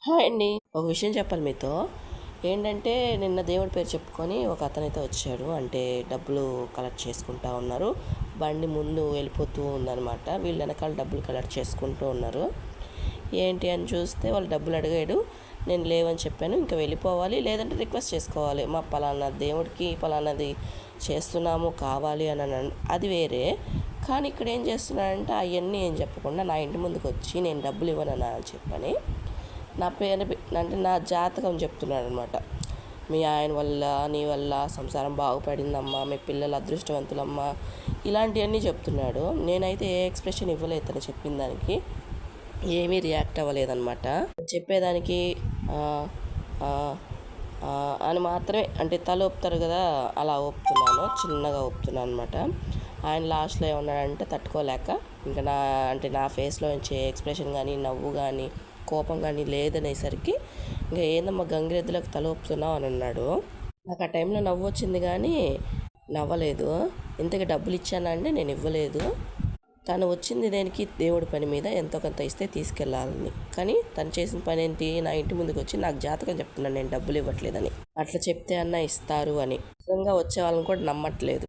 Hi అండి. ఒక విషయం చెప్పాలి మీతో. ఏంటంటే నిన్న దేవుడి పేరు చెప్పుకొని ఒక అతనైతే వచ్చాడు. అంటే డబ్బులు కలెక్ట్ చేసుకుంటా ఉన్నారు. బండి ముందు వెళ్ళిపోతూ ఉందనమాట. వీళ్ళు వెనకాల డబ్బులు కలెక్ట్ చేసుకుంటూ ఉన్నారు. ఏంటి అని చూస్తే వాళ్ళు డబ్బులు అడిగాడు. నేను లేవని చెప్పాను. ఇంకా వెళ్ళిపోవాలి, లేదంటే రిక్వెస్ట్ చేసుకోవాలి. మా పలానా దేవుడికి పలానాది చేస్తున్నాము కావాలి అని అది వేరే. కానీ ఇక్కడ ఏం చేస్తున్నాడంటే అవన్నీ ఏం చెప్పకుండా నా ఇంటి ముందుకు వచ్చి నేను డబ్బులు ఇవ్వనని చెప్పని నా పేరు అంటే నా జాతకం చెప్తున్నాడు అనమాట. మీ ఆయన వల్ల నీ వల్ల సంసారం బాగుపడిందమ్మా, మీ పిల్లలు అదృష్టవంతులమ్మా, ఇలాంటివన్నీ చెప్తున్నాడు. నేనైతే ఏ ఎక్స్ప్రెషన్ ఇవ్వలేదు తను చెప్పిన దానికి, ఏమీ రియాక్ట్ అవ్వలేదన్నమాట. చెప్పేదానికి అని మాత్రమే, అంటే తల ఊపుతారు కదా, అలా ఊపుతున్నాను, చిన్నగా ఊపుతున్నాను అనమాట. ఆయన లాస్ట్లో ఏమన్నాడంటే తట్టుకోలేక ఇంకా నా ఫేస్లో నుంచి ఎక్స్ప్రెషన్ కానీ నవ్వు కానీ కోపం కానీ లేదనేసరికి ఇంకా ఏందమ్మా గంగిరెద్దులకు తల ఊపుతున్నావు అని అన్నాడు. నాకు ఆ టైంలో నవ్వు వచ్చింది కానీ నవ్వలేదు. ఇంతకీ డబ్బులు ఇచ్చానంటే నేను ఇవ్వలేదు. తను వచ్చింది దేనికి, దేవుడి పని మీద ఎంతో కొంత ఇస్తే తీసుకెళ్ళాలని. కానీ తను చేసిన పని ఏంటి, నా ఇంటి ముందుకు వచ్చి నాకు జాతకం చెప్తున్నాను నేను డబ్బులు ఇవ్వట్లేదని. అట్లా చెప్తే అన్న ఇస్తారు అని. నిజంగా వచ్చే వాళ్ళని కూడా నమ్మట్లేదు.